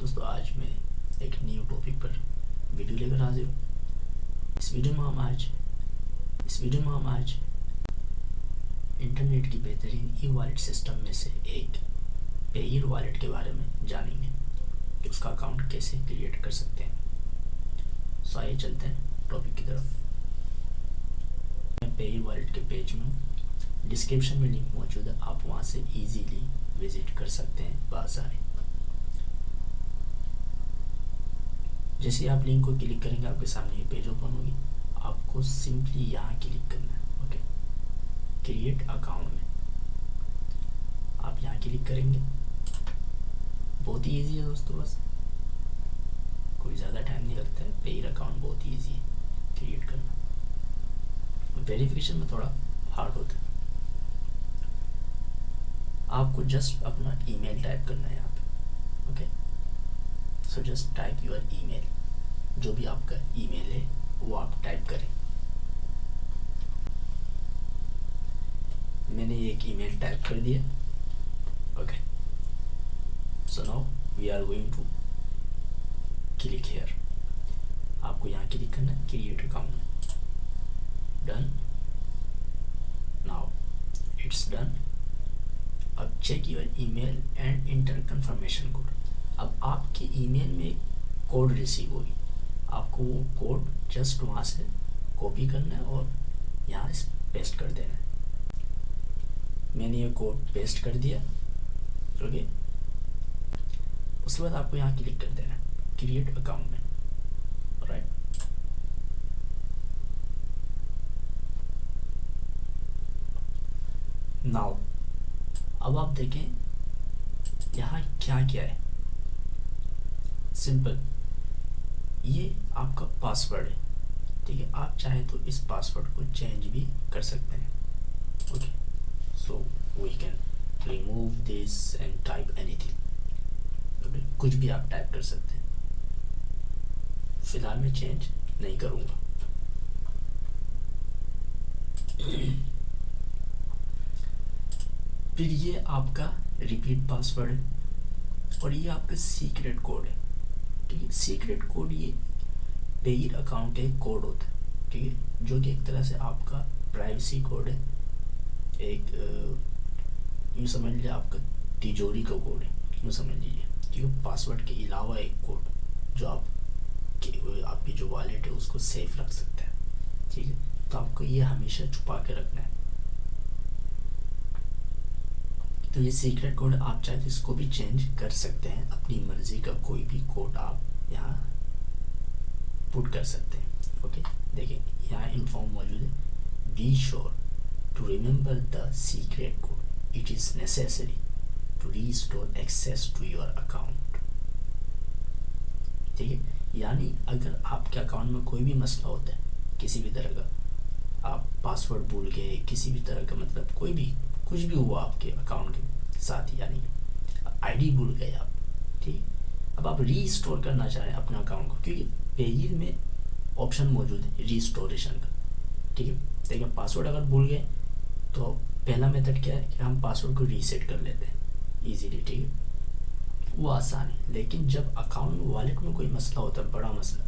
दोस्तों आज मैं एक न्यू टॉपिक पर वीडियो लेकर हाजिर हूँ। इस वीडियो में हम आज इंटरनेट की बेहतरीन ई वॉलेट सिस्टम में से एक पेयर वॉलेट के बारे में जानेंगे कि उसका अकाउंट कैसे क्रिएट कर सकते हैं। सो आइए चलते हैं टॉपिक की तरफ। मैं पेयर वॉलेट के पेज में हूँ, डिस्क्रिप्शन में लिंक मौजूद है, आप वहाँ से इजीली विजिट कर सकते हैं बासानी। जैसे आप लिंक को क्लिक करेंगे आपके सामने ये पेज ओपन होगी। आपको सिंपली यहाँ क्लिक करना है, ओके, क्रिएट अकाउंट में आप यहाँ क्लिक करेंगे। बहुत ही ईजी है दोस्तों, बस कोई ज़्यादा टाइम नहीं लगता है। पेयर अकाउंट बहुत ही ईजी है क्रिएट करना। वेरिफिकेशन में थोड़ा हार्ड होता है। आपको जस्ट अपना ईमेल टाइप करना है यहाँ पे, okay. So just type your email, जो भी आपका ईमेल है वो आप टाइप करें। मैंने एक ईमेल टाइप कर दिया, okay. So now we are going to click here. आपको यहाँ क्लिक करना है create account. Done, now it's done. अब check your email and enter confirmation code. अब आपके ईमेल में कोड रिसीव होगी, आपको वो कोड जस्ट वहाँ से कॉपी करना है और यहाँ पेस्ट कर देना है। मैंने ये कोड पेस्ट कर दिया, ओके। उसके बाद आपको यहाँ क्लिक कर देना है क्रिएट अकाउंट में, राइट। नाउ अब आप देखें यहाँ क्या क्या है। सिंपल, ये आपका पासवर्ड है, ठीक है। आप चाहे तो इस पासवर्ड को चेंज भी कर सकते हैं, okay. So we can remove this and type anything, okay. कुछ भी आप टाइप कर सकते हैं। फिलहाल मैं चेंज नहीं करूँगा। फिर ये आपका रिपीट पासवर्ड है और ये आपका सीक्रेट कोड है, ठीक है। सीक्रेट कोड ये पेयर अकाउंट का एक कोड होता है, ठीक है, जो कि एक तरह से आपका प्राइवेसी कोड है। एक यूँ समझ लीजिए आपका तिजोरी का कोड है, यूँ समझ लीजिए, ठीक है। पासवर्ड के अलावा एक कोड जो आपकी जो वॉलेट है उसको सेफ रख सकता है, ठीक है। तो आपको ये हमेशा छुपा के रखना है। तो ये सीक्रेट कोड आप चाहे तो इसको भी चेंज कर सकते हैं, अपनी मर्जी का कोई भी कोड आप यहाँ पुट कर सकते हैं, ओके। देखिए यहाँ इन्फॉर्म मौजूद है, be sure to remember the secret code, it is necessary to restore access to your account, ठीक है। यानी अगर आपके अकाउंट में कोई भी मसला होता है, किसी भी तरह का, आप पासवर्ड भूल गए, किसी भी तरह का मतलब कोई भी कुछ भी हुआ आपके अकाउंट के साथ, यानी आईडी भूल गए आप, ठीक। अब आप रीस्टोर करना चाहें अपना अकाउंट को, क्योंकि पेयर में ऑप्शन मौजूद है रीस्टोरेशन का, ठीक है। देखिए पासवर्ड अगर भूल गए तो पहला मेथड क्या है कि हम पासवर्ड को रीसेट कर लेते हैं इजीली, ठीक है, वो आसान है। लेकिन जब अकाउंट वॉलेट में कोई मसला होता है, बड़ा मसला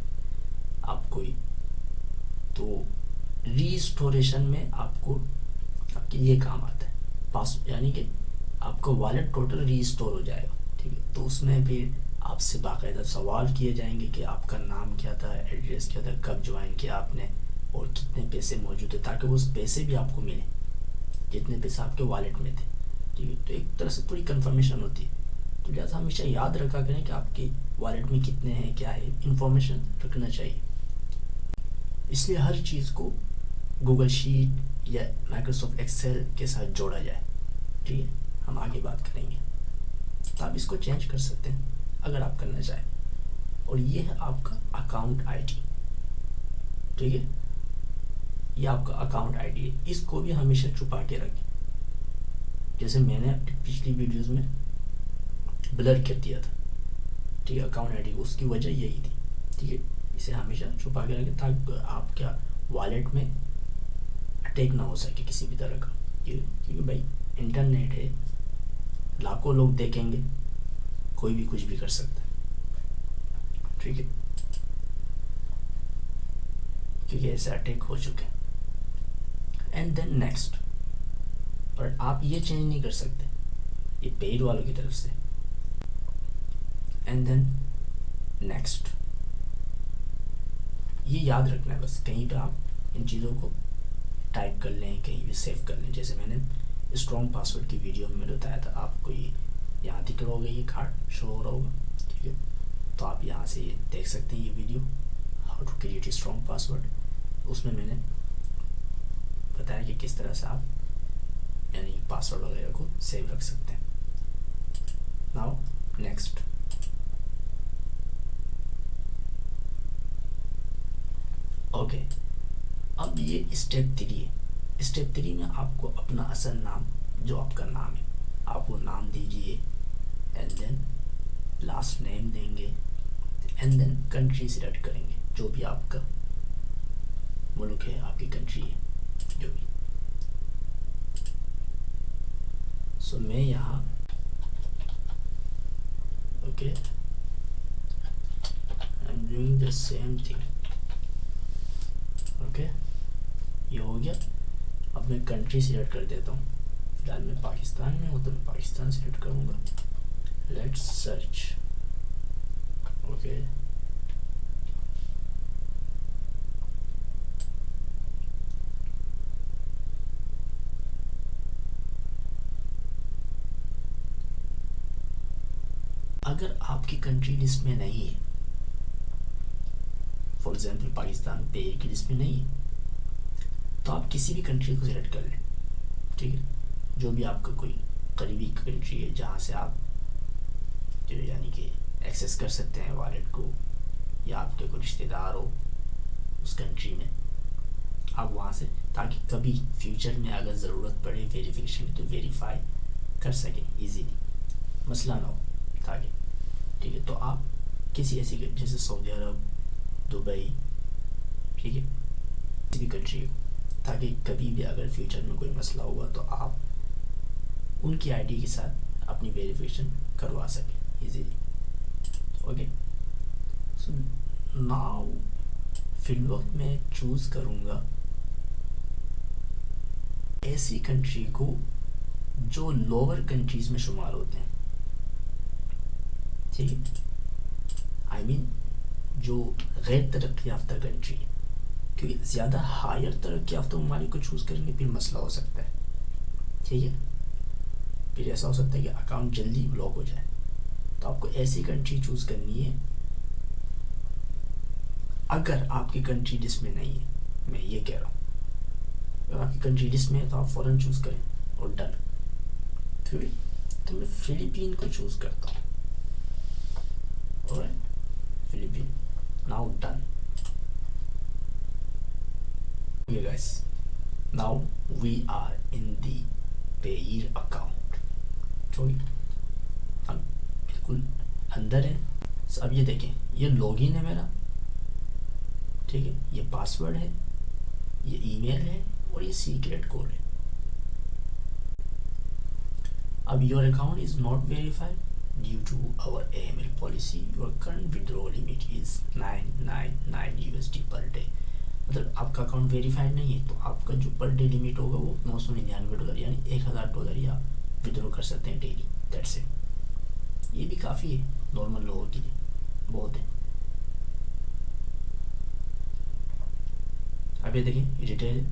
आप कोई, तो रीस्टोरेशन में आपको आपके ये काम आता है यानी कि आपका वॉलेट टोटल रीस्टोर हो जाएगा, ठीक है। तो उसमें फिर आपसे बाकायदा सवाल किए जाएंगे कि आपका नाम क्या था, एड्रेस क्या था, कब ज्वाइन किया आपने और कितने पैसे मौजूद थे, ताकि उस पैसे भी आपको मिले जितने पैसे आपके वॉलेट में थे, ठीक है। तो एक तरह से पूरी कंफर्मेशन होती है। तो लिहाजा हमेशा याद रखा करें कि आपके वॉलेट में कितने हैं, क्या है, इंफॉर्मेशन रखना चाहिए। इसलिए हर चीज़ को गूगल शीट या माइक्रोसॉफ्ट एक्सेल के साथ जोड़ा जाए, ठीक है। हम आगे बात करेंगे। तो आप इसको चेंज कर सकते हैं अगर आप करना चाहें। और ये है आपका अकाउंट आईडी, ठीक है। ये आपका अकाउंट आईडी है, इसको भी हमेशा छुपा के रखें। जैसे मैंने पिछली वीडियोस में ब्लर कर दिया था, ठीक है, अकाउंट आईडी, उसकी वजह यही थी, ठीक है। इसे हमेशा छुपा के रखें ताकि आपका वॉलेट में अटैक ना हो सके किसी भी तरह का, क्योंकि भाई इंटरनेट है, लाखों लोग देखेंगे, कोई भी कुछ भी कर सकता है, ठीक है, क्योंकि ऐसे अटैक हो चुके हैं। एंड देन नेक्स्ट, और आप ये चेंज नहीं कर सकते, ये पेड वालों की तरफ से। एंड देन नेक्स्ट, ये याद रखना है बस, कहीं पे आप इन चीज़ों को टाइप कर लें, कहीं भी सेव कर लें। जैसे मैंने स्ट्रॉन्ग पासवर्ड की वीडियो में बताया था, आपको ये यहाँ दिख रहा होगा, ये कार्ड शो हो रहा होगा, ठीक है। तो आप यहाँ से देख सकते हैं ये वीडियो, how to create strong password. उसमें मैंने बताया कि किस तरह से आप यानी पासवर्ड वगैरह को सेव रख सकते हैं। नाउ नेक्स्ट, ओके, अब ये स्टेप 3 है। स्टेप 3 में आपको अपना असल नाम, जो आपका नाम है, आप वो नाम दीजिए, एंड देन लास्ट नेम देंगे, एंड देन कंट्री सिलेक्ट करेंगे, जो भी आपका मुल्क है, आपकी कंट्री है, जो भी। सो मैं यहाँ okay, I am doing the same thing, okay, ये हो गया। अब मैं कंट्री सिलेक्ट कर देता हूँ, फिलहाल मैं पाकिस्तान में हूँ तो मैं पाकिस्तान सिलेक्ट करूँगा। लेट्स सर्च, ओके, अगर आपकी कंट्री लिस्ट में नहीं है, फॉर एग्जाम्पल पाकिस्तान पेयर की लिस्ट में नहीं है, तो आप किसी भी कंट्री को सिलेक्ट कर लें, ठीक है, जो भी आपका कोई करीबी कंट्री है जहाँ से आप जो यानी कि एक्सेस कर सकते हैं वॉलेट को, या आपके कोई रिश्तेदार हो उस कंट्री में, आप वहाँ से, ताकि कभी फ्यूचर में अगर ज़रूरत पड़े वेरिफिकेशन तो वेरीफाई कर सकें इजीली, मसला ना हो ताकि, ठीक है। तो आप किसी ऐसी जैसे सऊदी अरब, दुबई, ठीक है, किसी भी कंट्री हो, ताकि कभी भी अगर फ्यूचर में कोई मसला हुआ तो आप उनकी आईडी के साथ अपनी वेरिफिकेशन करवा सकें इजीली, ओके। सो नाउ फिल वक्त मैं चूज़ करूँगा ऐसी कंट्री को जो लोअर कंट्रीज़ में शुमार होते हैं, ठीक है, आई मीन जो गैर तरक्की याफ्ता कंट्री है, क्योंकि ज़्यादा हायर तरक्की याफ्ता ममालिक को चूज़ करेंगे फिर मसला हो सकता है, ठीक है, फिर ऐसा हो सकता है कि अकाउंट जल्दी ब्लॉक हो जाए। तो आपको ऐसी कंट्री चूज़ करनी है, अगर आपकी कंट्री लिस्ट में नहीं है, मैं ये कह रहा हूँ, अगर आपकी कंट्री लिस्ट में है तो आप फ़ौरन चूज़ करें और डन। फिर तो मैं फ़िलीपीन को चूज़ करता हूँ, alright, Philippine, now done. Okay guys, now we are in the Payeer account, तो हम बिल्कुल अंदर है। अब ये देखें, ये लॉगिन है मेरा, ठीक है, ये पासवर्ड है, ये ईमेल है और ये सीक्रेट कोड है। अब your account is not verified due to our AML policy, your current withdraw limit is 999 USD per day. मतलब आपका अकाउंट वेरीफाइड नहीं है तो आपका जो पर डे लिमिट होगा वो $999 यानी $1000 ही आप विड्रॉ कर सकते हैं डेली, दैट्स इट। ये भी काफ़ी है नॉर्मल लोगों के लिए, बहुत है। अब ये देखें, ये डिटेल है।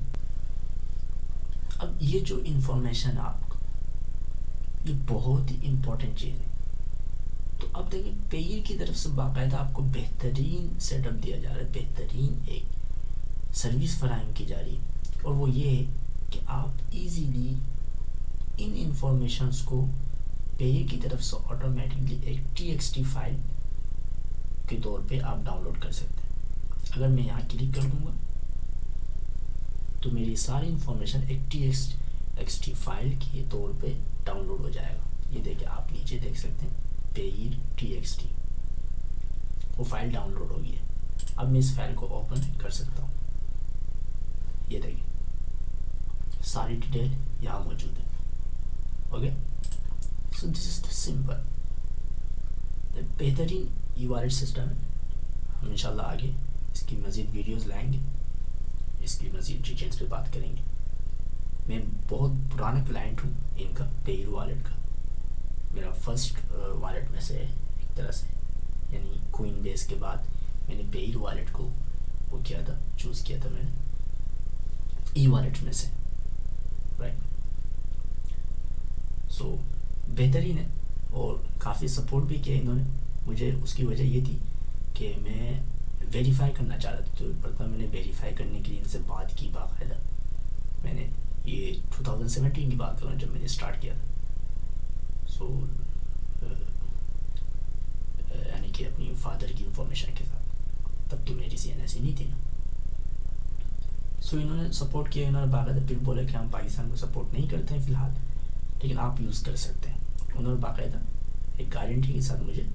अब ये जो इंफॉर्मेशन है आपको, ये बहुत ही इम्पोर्टेंट चीज़ है। तो अब देखिए, पेयर की तरफ से बाकायदा आपको बेहतरीन सेटअप दिया जा रहा है, बेहतरीन एक सर्विस फराहम की जा रही है, और वो ये है कि आप इजीली इन इंफॉर्मेशंस को पेयर की तरफ से ऑटोमेटिकली एक TXT फाइल के तौर पे आप डाउनलोड कर सकते हैं। अगर मैं यहाँ क्लिक कर दूँगा तो मेरी सारी इंफॉर्मेशन एक TXT फाइल के तौर पे डाउनलोड हो जाएगा। ये देखिए, आप नीचे देख सकते हैं पेयर TXT, वो फाइल डाउनलोड हो गई है। अब मैं इस फाइल को ओपन कर सकता हूँ। ये देखिए, सारी डिटेल यहाँ मौजूद है, okay. So this is the simple बेहतरीन ई-वॉलेट सिस्टम है हम इंशाल्लाह आगे इसकी मज़ीद वीडियोस लाएंगे, इसकी मज़ीद डिटेल्स पे बात करेंगे। मैं बहुत पुराना क्लाइंट हूँ इनका, पेयर वॉलेट का। मेरा फर्स्ट वॉलेट में से एक तरह से, यानी कोइन बेस के बाद मैंने पेयर वॉलेट को वो किया था, चूज़ किया था मैंने ई वॉलेट में से, राइट। सो बेहतरीन है और काफ़ी सपोर्ट भी किया इन्होंने मुझे। उसकी वजह ये थी कि मैं वेरीफाई करना चाह रहा था, तो मतलब मैंने वेरीफाई करने के लिए इनसे बात की बाकायदा। मैंने ये 2017 की बात करूँ जब मैंने स्टार्ट किया था। सो यानी कि अपनी फादर की इंफॉर्मेशन के साथ, तब तो मेरी CNSE नहीं थी ना। सो इन्होंने सपोर्ट किया, इन्होंने बाकायदा फिर बोला कि हम पाकिस्तान को सपोर्ट नहीं करते हैं फ़िलहाल, लेकिन आप यूज़ कर सकते हैं। उन्होंने बाकायदा एक गारंटी के साथ मुझे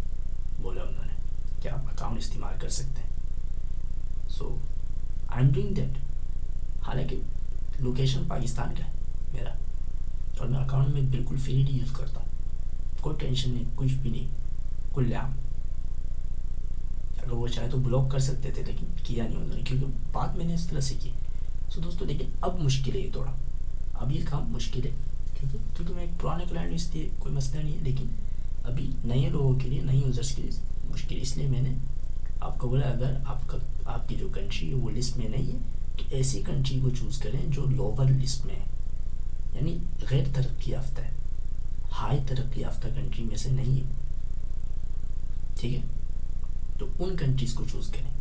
बोला उन्होंने कि आप अकाउंट इस्तेमाल कर सकते हैं। सो आई एम डूइंग दैट। हालांकि लोकेशन पाकिस्तान का है मेरा, और मैं अकाउंट में बिल्कुल फ्रीली यूज़ करता हूँ, कोई टेंशन नहीं, कुछ भी नहीं, कुल्लाम। अगर वो चाहे तो ब्लॉक कर सकते थे, लेकिन किया नहीं उन्होंने, क्योंकि बात मैंने इस तरह से की। सो दोस्तों लेकिन अब मुश्किल है ये थोड़ा, अब ये काम मुश्किल है, क्योंकि मैं एक पुराने क्लाइंट, इसलिए कोई मसला नहीं है। लेकिन अभी नए लोगों के लिए, नए यूज़र्स के लिए मुश्किल, इसलिए मैंने आपको बोला अगर आपकी जो कंट्री है वो लिस्ट में नहीं है, तो ऐसी कंट्री को चूज़ करें जो लोअर लिस्ट में है, यानी गैर तरक्की याफ्ता है, हाई तरक्की याफ्ता कंट्री में से नहीं है, ठीक है। तो उन कंट्रीज़ को चूज़ करें,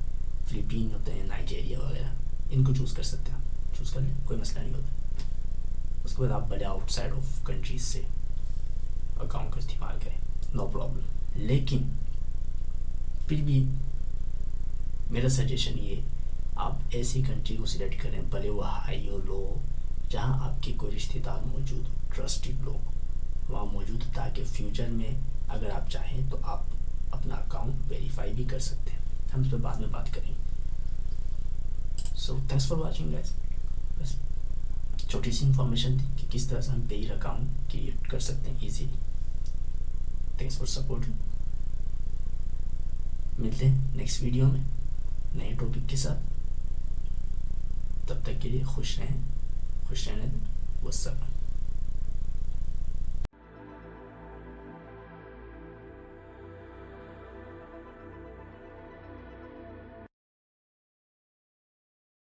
फ़िलिपीन होते हैं, नाइजीरिया वगैरह, इनको चूज़ कर सकते हैं, चूज़ कर लें, कोई मसला नहीं होता। उसके बाद आप बड़े आउटसाइड ऑफ कंट्रीज से अकाउंट का इस्तेमाल करें, नो प्रॉब्लम। लेकिन फिर भी मेरा सजेशन ये, आप ऐसी कंट्री को सिलेक्ट करें, भले वो हाई और लो, जहाँ आपके कोई रिश्तेदार मौजूद हो, ट्रस्टेड लोग वहाँ मौजूद, ताकि फ्यूचर में अगर आप चाहें तो आप अपना अकाउंट वेरीफाई भी कर सकते हैं। हम इस पर बाद में बात करेंगे। So thanks for watching guys. बस छोटी सी इंफॉर्मेशन थी कि किस तरह से हम पेयर अकाउंट क्रिएट कर सकते हैं ईजीली। Thanks for support. मिलते हैं नेक्स्ट वीडियो में नए टॉपिक के साथ। तब तक के लिए खुश रहें, खुश रहने दें। वस्सलाम।